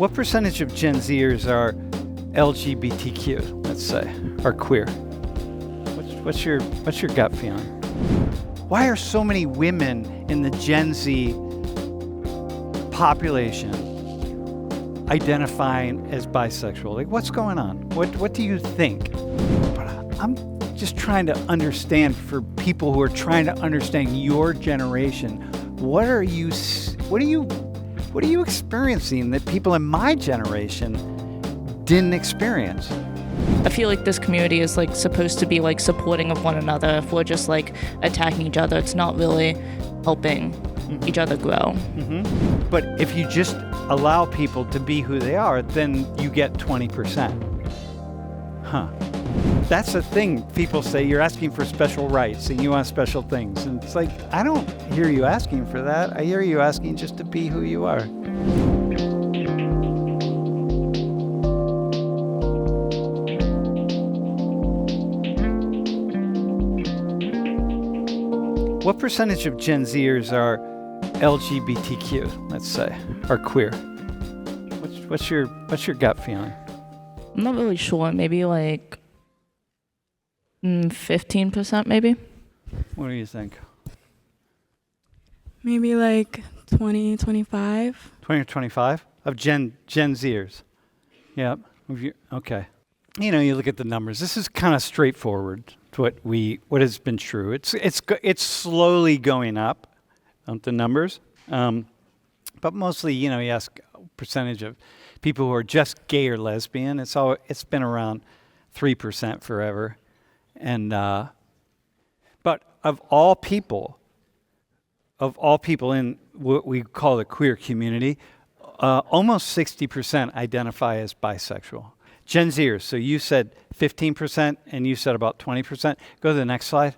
What percentage of Gen Zers are LGBTQ, let's say, or queer? What's your gut feeling? Why are so many women in the Gen Z population identifying as bisexual? Like, what's going on? What do you think? But I'm just trying to understand, for people who are trying to understand your generation, what are you experiencing that people in my generation didn't experience? I feel like this community is like supposed to be like supporting of one another. If we're just like attacking each other, it's not really helping each other grow. But if you just allow people to be who they are, then you get 20%. That's the thing. People say you're asking for special rights and you want special things. And it's like, I don't hear you asking for that. I hear you asking just to be who you are. What percentage of Gen Zers are LGBTQ, let's say, or queer? What's your gut feeling? I'm not really sure. Maybe like 15%, maybe. What do you think? Maybe like 20, 25. 20 or 25 of Gen Zers. Yep. Okay. You look at the numbers. This is kind of straightforward to what has been true. It's slowly going up, the numbers. But mostly, you ask percentage of people who are just gay or lesbian. It's been around 3% forever. And but of all people in what we call the queer community, almost 60% identify as bisexual. Gen Zers, so you said 15% and you said about 20%. Go to the next slide.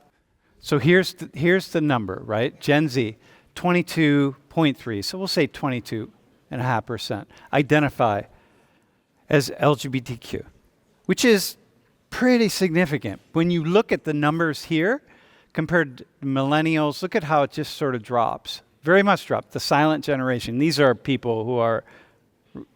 So here's the number, right? Gen Z, 22.3. So we'll say 22.5% identify as LGBTQ, which is pretty significant. When you look at the numbers here compared to millennials, look at how it just sort of drops. Very much dropped. The silent generation. These are people who are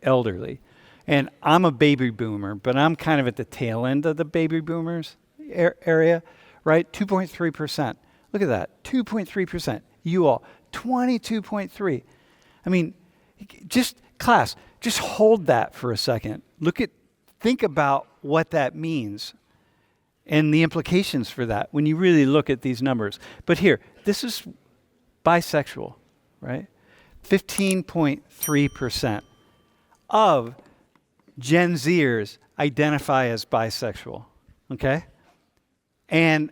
elderly. And I'm a baby boomer, but I'm kind of at the tail end of the baby boomers area, right? 2.3%. Look at that, 2.3%. You all, 22.3. I mean, just hold that for a second. Think about what that means and the implications for that when you really look at these numbers. But here, this is bisexual, right? 15.3% of Gen Zers identify as bisexual, okay? And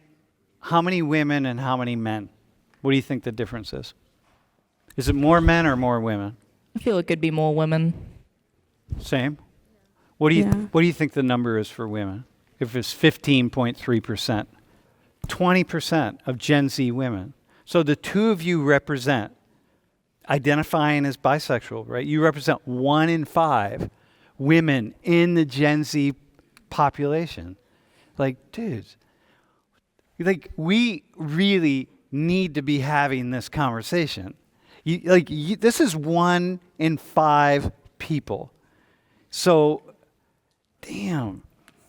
how many women and how many men? What do you think the difference is? Is it more men or more women? I feel it could be more women. Same? What do you think the number is for women? If it's 15.3%, 20% of Gen Z women. So the two of you represent identifying as bisexual, right? You represent 1 in 5 women in the Gen Z population. Like, dudes, we really need to be having this conversation. This is 1 in 5 people. So, damn.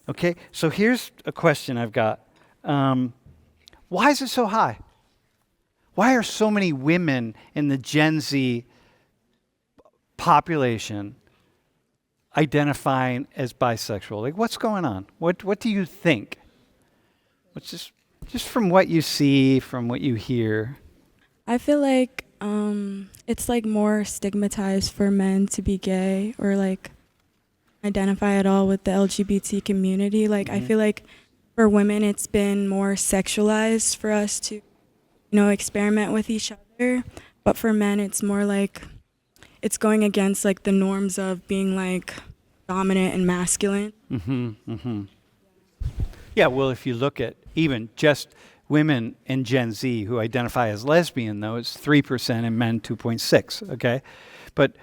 Okay, so here's a question I've got. Why is it so high? Why are so many women in the Gen Z population identifying as bisexual? Like, what's going on? What do you think? What's just from what you see, from what you hear? I feel like it's like more stigmatized for men to be gay or like identify at all with the LGBT community. Like, I feel like for women, it's been more sexualized for us to, experiment with each other. But for men, it's more like it's going against like the norms of being like dominant and masculine. Yeah, well, if you look at even just women in Gen Z who identify as lesbian, though, it's 3% and men 2.6%, okay? But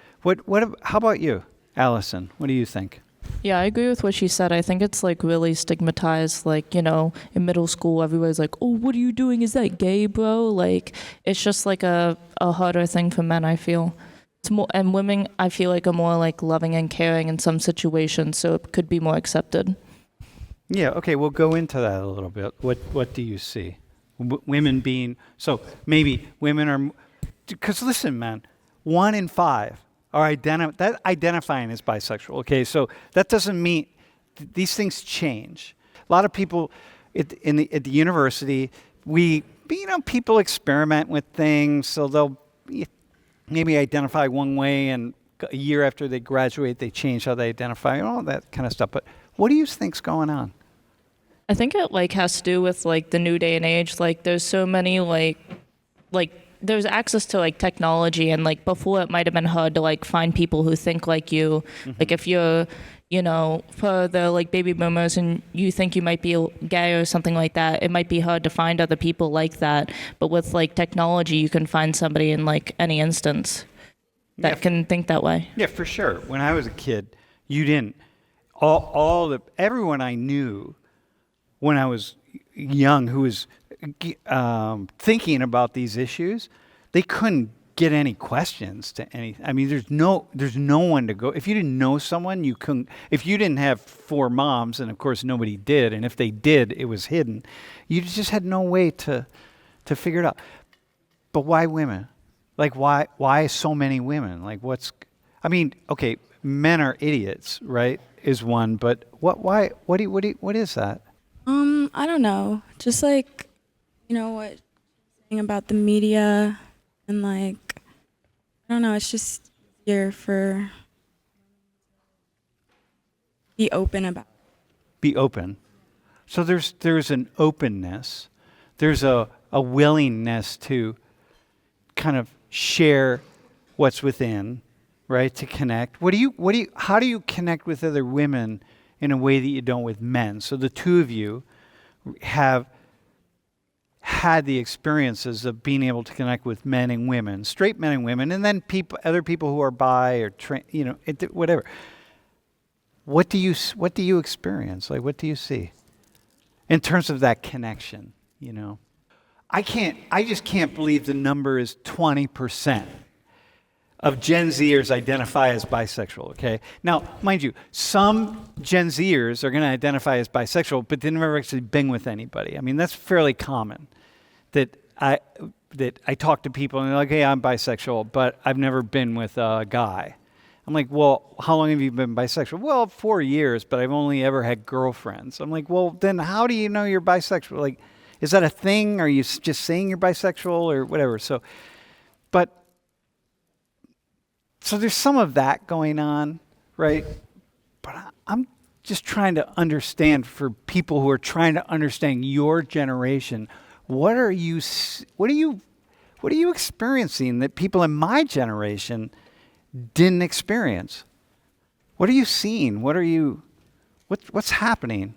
how about you, Allison? What do you think? Yeah, I agree with what she said. I think it's like really stigmatized. Like, in middle school, everybody's like, oh, what are you doing? Is that gay, bro? Like, it's just like a harder thing for men, I feel. It's more, and women, I feel like, are more like loving and caring in some situations, so it could be more accepted. Yeah, okay, we'll go into that a little bit. What do you see? Women being, so maybe women are, because listen, man, 1 in 5 are identifying as bisexual, okay? So that doesn't mean, these things change. A lot of people at the university, people experiment with things, so they'll maybe identify one way, and a year after they graduate, they change how they identify, and all that kind of stuff. But what do you think's going on? I think it like has to do with like the new day and age. Like there's so many like there's access to like technology, and like before it might have been hard to like find people who think like you. Like if you're, for the like baby boomers and you think you might be gay or something like that, it might be hard to find other people like that. But with like technology, you can find somebody in like any instance that can think that way. Yeah, for sure. When I was a kid, you didn't. Everyone I knew when I was young who was thinking about these issues, they couldn't get any questions to any. I mean, there's no one to go. If you didn't know someone, you couldn't. If you didn't have 4 moms, and of course nobody did, and if they did, it was hidden. You just had no way to figure it out. But why women? Like why so many women? Like okay, men are idiots, right? Is one, but what is that? I don't know. Just like, what saying about the media, and like, I don't know. It's just easier for be open about. Be open. So there's an openness. There's a willingness to kind of share what's within, right? To connect. How do you connect with other women in a way that you don't with men? So the two of you have had the experiences of being able to connect with men and women, straight men and women, and then other people who are bi or whatever. What do you experience? Like, what do you see in terms of that connection? I just can't believe the number is 20% of Gen Zers identify as bisexual, okay? Now, mind you, some Gen Zers are going to identify as bisexual, but they never actually been with anybody. I mean, that's fairly common, that I talk to people and they're like, hey, I'm bisexual, but I've never been with a guy. I'm like, well, how long have you been bisexual? Well, 4 years, but I've only ever had girlfriends. I'm like, well, then how do you know you're bisexual? Like, is that a thing? Are you just saying you're bisexual or whatever? So there's some of that going on, right? But I'm just trying to understand, for people who are trying to understand your generation, what are you experiencing that people in my generation didn't experience? What are you seeing? What's happening?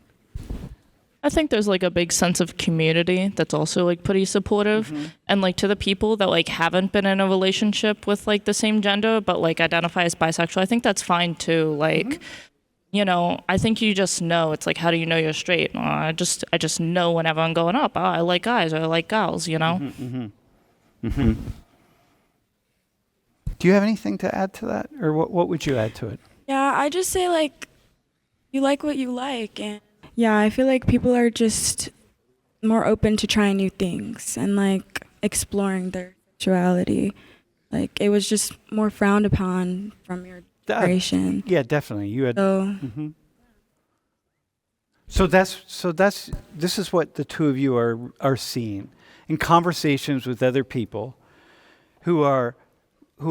I think there's like a big sense of community that's also like pretty supportive. And like to the people that like haven't been in a relationship with like the same gender but like identify as bisexual, I think that's fine too. Like, I think you just know. It's like, how do you know you're straight? I just know whenever I'm going up, I like guys or I like gals, Do you have anything to add to that? Or what would you add to it? Yeah, I just say like, you like what you like, and yeah, I feel like people are just more open to trying new things and like exploring their sexuality. Like it was just more frowned upon from your generation. Yeah, definitely. You had. So this is what the two of you are seeing in conversations with other people who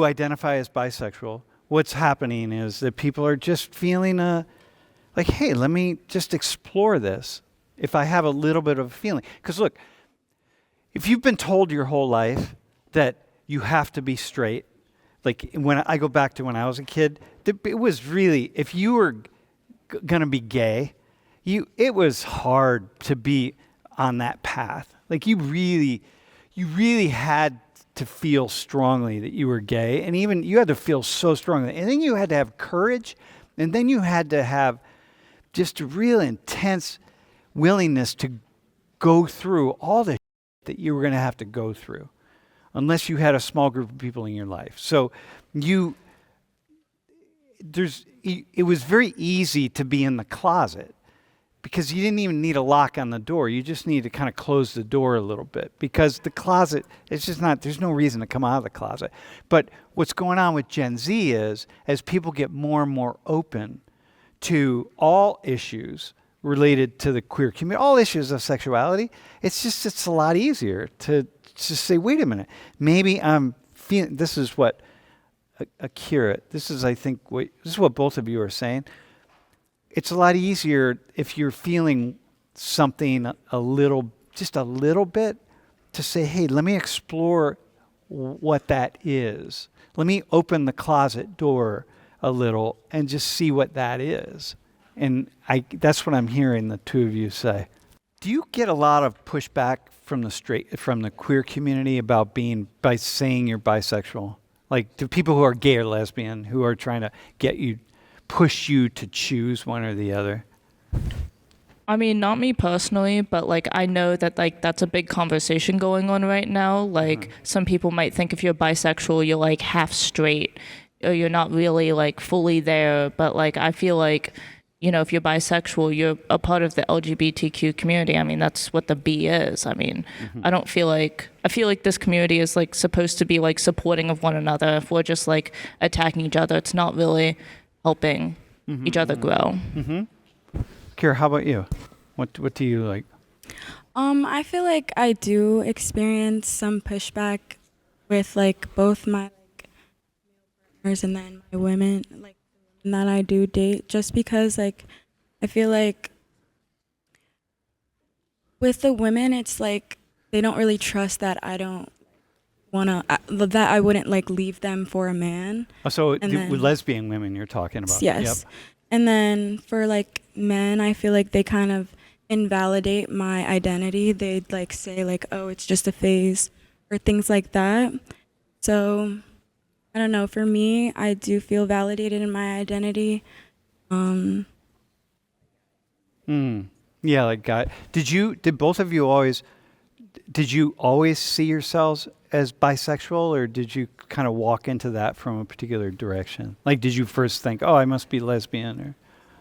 identify as bisexual. What's happening is that people are just feeling like, hey, let me just explore this if I have a little bit of a feeling. Because look, if you've been told your whole life that you have to be straight, like when I go back to when I was a kid, it was really, if you were going to be gay, it was hard to be on that path. Like you really had to feel strongly that you were gay, and even you had to feel so strongly. And then you had to have courage, and then you had to have just a real intense willingness to go through all the that you were going to have to go through. unless you had a small group of people in your life. So it was very easy to be in the closet because you didn't even need a lock on the door. You just need to kind of close the door a little bit because the closet, there's no reason to come out of the closet. But what's going on with Gen Z is, as people get more and more open to all issues related to the queer community, all issues of sexuality, it's a lot easier to just say, wait a minute, maybe I'm feeling, this is what Akira, this is what both of you are saying. It's a lot easier if you're feeling something just a little bit, to say, hey, let me explore what that is. Let me open the closet door a little and just see what that is. And that's what I'm hearing the two of you say. Do you get a lot of pushback from the queer community about by saying you're bisexual? Like, to people who are gay or lesbian, who are trying to push you to choose one or the other? I mean, not me personally, but like I know that like that's a big conversation going on right now. Like some people might think if you're bisexual, you're like half straight, or you're not really like fully there. But like I feel like, you know, if you're bisexual, you're a part of the LGBTQ community. I mean, that's what the B is. I mean, I feel like this community is like supposed to be like supporting of one another. If we're just like attacking each other, it's not really helping each other grow. Kira, how about you? What do you like? I feel like I do experience some pushback with like both my like male partners and then my women, like that I do date, just because like I feel like with the women it's like they don't really trust that I don't that I wouldn't like leave them for a man. Oh, so with lesbian women you're talking about? Yes. Yep. And then for like men, I feel like they kind of invalidate my identity. They'd like say like, oh, it's just a phase or things like that. So I don't know, for me, I do feel validated in my identity. Yeah, like guy. Did both of you always see yourselves as bisexual, or did you kind of walk into that from a particular direction? Like, did you first think, oh, I must be lesbian, or?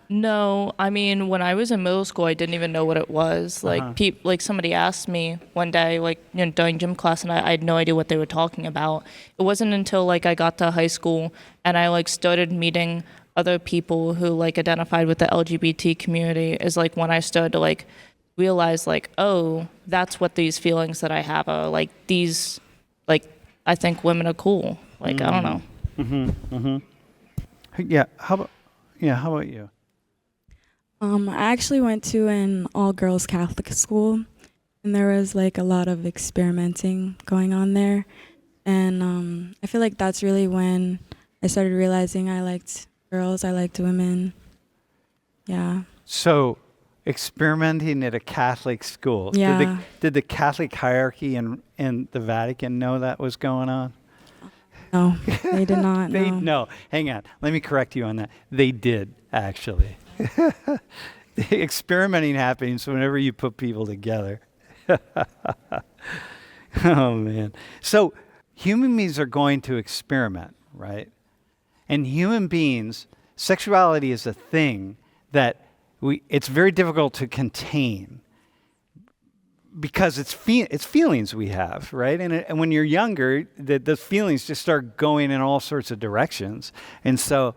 No, I mean, when I was in middle school, I didn't even know what it was. Like, like somebody asked me one day, like, you know, during gym class, and I had no idea what they were talking about. It wasn't until like I got to high school and I like started meeting other people who like identified with the LGBT community, is like when I started to like realize like, oh, that's what these feelings that I have are. Like these, like, I think women are cool. Like, I don't know. Yeah. How about you? I actually went to an all-girls Catholic school, and there was like a lot of experimenting going on there. And I feel like that's really when I started realizing I liked girls, I liked women. Yeah. So, experimenting at a Catholic school. Yeah. Did the Catholic hierarchy in the Vatican know that was going on? No, they did not. No. Hang on. Let me correct you on that. They did, actually. Experimenting happens whenever you put people together. Oh, man. So human beings are going to experiment, right? And human beings, sexuality is a thing that it's very difficult to contain because it's feelings we have, right? And when you're younger, the feelings just start going in all sorts of directions. And so,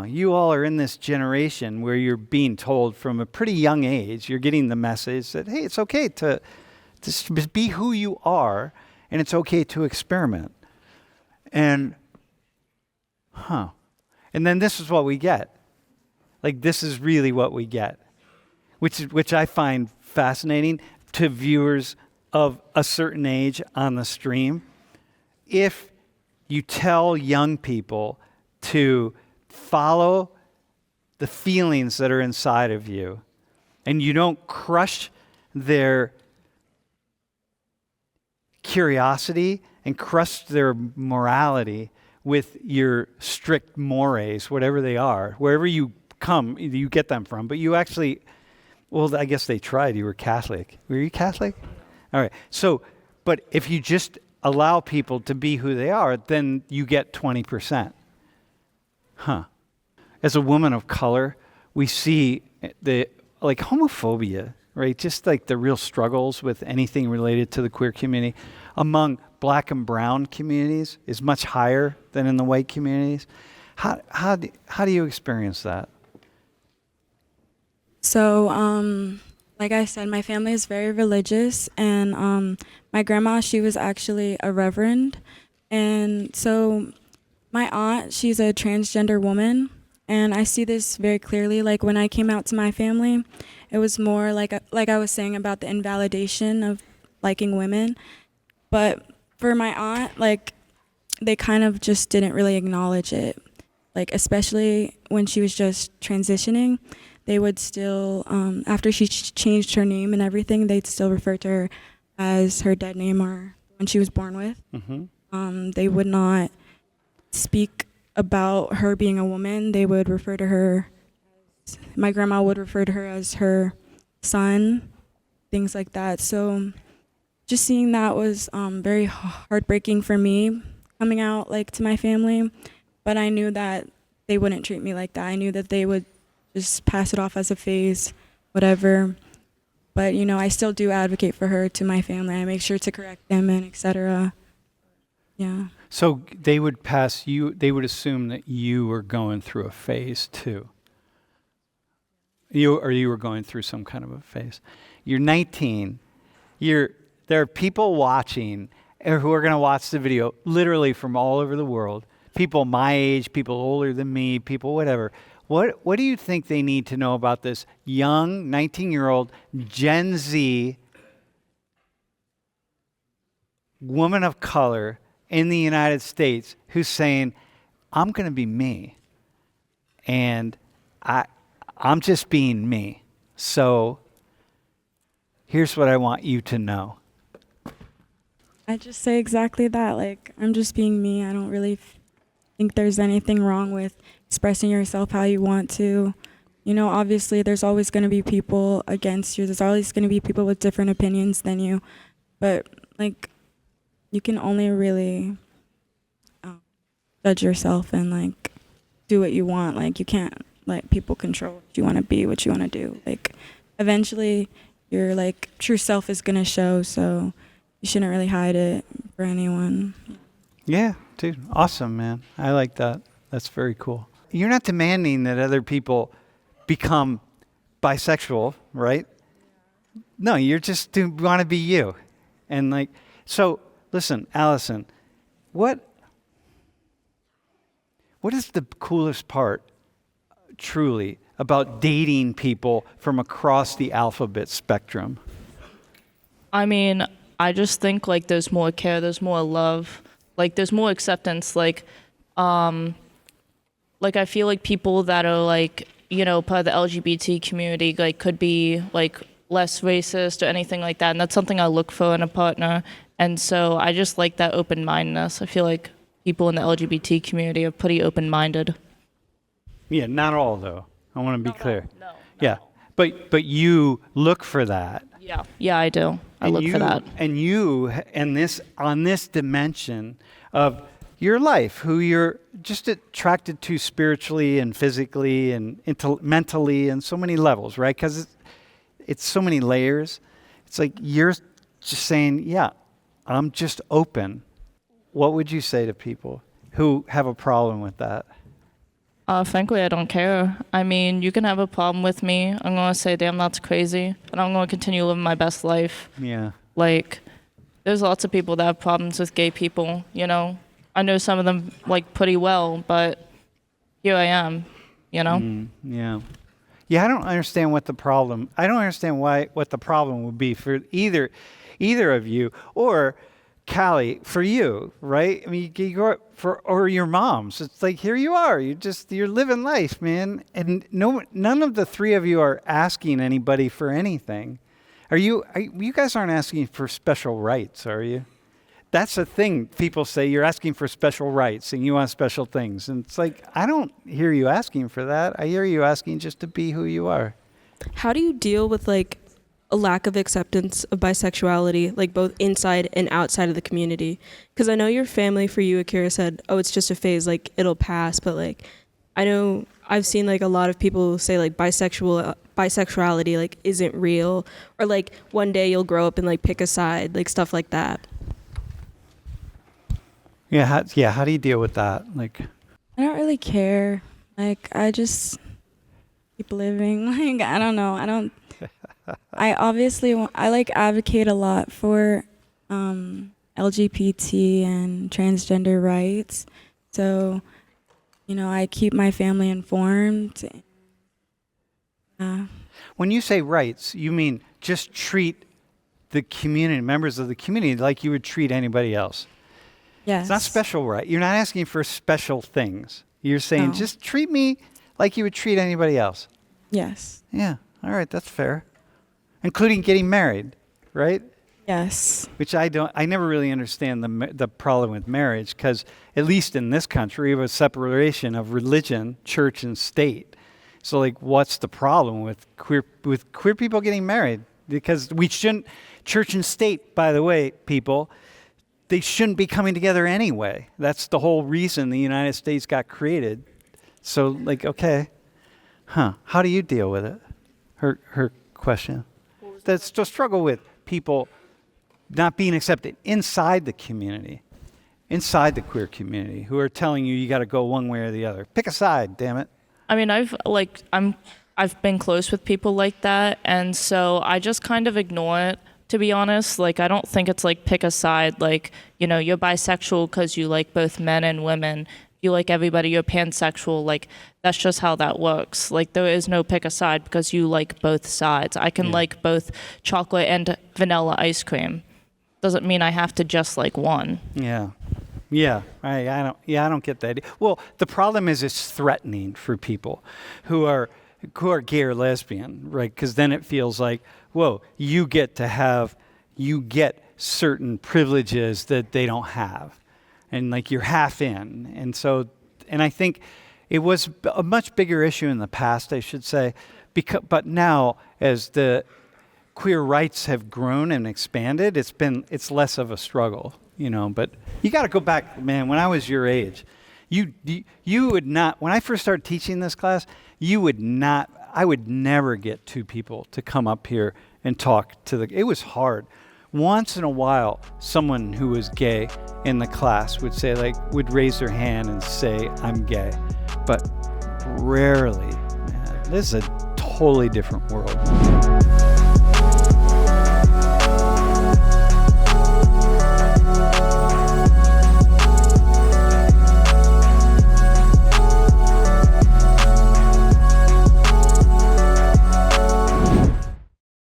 you all are in this generation where you're being told from a pretty young age, you're getting the message that, hey, it's okay to be who you are, and it's okay to experiment. And, and then this is what we get. Like, this is really what we get, which I find fascinating to viewers of a certain age on the stream. If you tell young people to follow the feelings that are inside of you, and you don't crush their curiosity and crush their morality with your strict mores, whatever they are, wherever you get them from. But you actually, well, I guess they tried. You were Catholic. Were you Catholic? All right. So, but if you just allow people to be who they are, then you get 20%. Huh. As a woman of color, we see the homophobia, right? Just like the real struggles with anything related to the queer community among black and brown communities is much higher than in the white communities. How do you experience that? So, like I said, my family is very religious, and my grandma, she was actually a reverend. And so my aunt, she's a transgender woman, and I see this very clearly. Like when I came out to my family, it was more like I was saying about the invalidation of liking women. But for my aunt, like they kind of just didn't really acknowledge it. Like especially when she was just transitioning, they would still, after she changed her name and everything, they'd still refer to her as her dead name or when she was born with. Mm-hmm. They would not speak about her being a woman. They would refer to her, my grandma would refer to her as her son, things like that. So just seeing that was very heartbreaking for me coming out like to my family. But I knew that they wouldn't treat me like that. I knew that they would just pass it off as a phase, whatever. But, you know, I still do advocate for her to my family. I make sure to correct them and etc. Yeah. So they would assume that you were going through a phase too. You were going through some kind of a phase. You're 19. There are people watching who are going to watch the video literally from all over the world. People my age, people older than me, people whatever. What do you think they need to know about this young 19-year-old Gen Z woman of color in the United States who's saying, I'm going to be me, and I'm just being me. So here's what I want you to know. I just say exactly that. Like, I'm just being me. I don't really think there's anything wrong with expressing yourself how you want to. You know, obviously there's always going to be people against you. There's always going to be people with different opinions than you. But, like, you can only really judge yourself and, like, do what you want. Like, you can't let people control what you want to be, what you want to do. Like, eventually your, like, true self is going to show, so you shouldn't really hide it for anyone. Yeah, dude. Awesome, man. I like that. That's very cool. You're not demanding that other people become bisexual, right? No, you're just want to be you. And like, so listen, Allison, what is the coolest part truly about dating people from across the alphabet spectrum? I mean, I just think like there's more care, there's more love, like there's more acceptance. Like I feel like people that are like, you know, part of the LGBT community like could be like less racist or anything like that, and that's something I look for in a partner. And so I just like that open-mindedness. I feel like people in the LGBT community are pretty open-minded. Yeah, not all though. I want to be clear. No. Yeah, but you look for that. Yeah, I do. I look for that. And you, on this dimension of your life, who you're just attracted to spiritually and physically and mentally and so many levels, right? Because it's so many layers. It's like you're just saying, yeah, I'm just open. What would you say to people who have a problem with that? Frankly, I don't care. I mean, you can have a problem with me. I'm going to say, damn, that's crazy. And I'm going to continue living my best life. Yeah. Like, there's lots of people that have problems with gay people, you know? I know some of them, like, pretty well, but here I am, you know? Yeah. Yeah, I don't understand what the problem would be for either of you, or Callie, for you, right? I mean, you go or your moms. It's like, here you are. You're living life, man. And none of the three of you are asking anybody for anything. You guys aren't asking for special rights, are you? That's the thing. People say you're asking for special rights and you want special things. And it's like, I don't hear you asking for that. I hear you asking just to be who you are. How do you deal with like a lack of acceptance of bisexuality, like both inside and outside of the community? Because I know your family, for you, Akira, said, oh, it's just a phase, like it'll pass. But like, I know I've seen like a lot of people say like bisexuality like isn't real, or like one day you'll grow up and like pick a side, like stuff like that. Yeah, how do you deal with that? Like, I don't really care. Like, I just keep living. Like, I don't know. I obviously I like advocate a lot for LGBT and transgender rights. So, you know, I keep my family informed. when you say rights, you mean just treat the community, members of the community, like you would treat anybody else. Yes. It's not special right. You're not asking for special things. You're saying No. just treat me like you would treat anybody else. Yes. Yeah. All right. That's fair. Including getting married, right? Yes. Which I never really understand the problem with marriage, because at least in this country, we have a separation of religion, church, and state. So like, what's the problem with queer people getting married? Because we shouldn't, church and state, by the way, people, they shouldn't be coming together anyway. That's the whole reason the United States got created. So like, okay, how do you deal with it? Her question. That's the struggle with people not being accepted inside the community, inside the queer community, who are telling you got to go one way or the other. Pick a side, damn it. I mean, I've been close with people like that, and so I just kind of ignore it, to be honest. Like, I don't think it's like pick a side, like, you know, you're bisexual because you like both men and women. You like everybody, you're pansexual. Like, that's just how that works. Like, there is no pick a side because you like both sides. I can like both chocolate and vanilla ice cream. Doesn't mean I have to just like one. Yeah. I don't get that. Well, the problem is it's threatening for people who are gay or lesbian, right? Because then it feels like, whoa, you get certain privileges that they don't have. And like you're half in. And I think it was a much bigger issue in the past, I should say. But now, as the queer rights have grown and expanded, it's less of a struggle, you know. But you got to go back, man. When I was your age, you would not. When I first started teaching this class, I would never get two people to come up here and talk to it was hard. Once in a while, someone who was gay in the class would raise their hand and say, I'm gay. But rarely, man. This is a totally different world.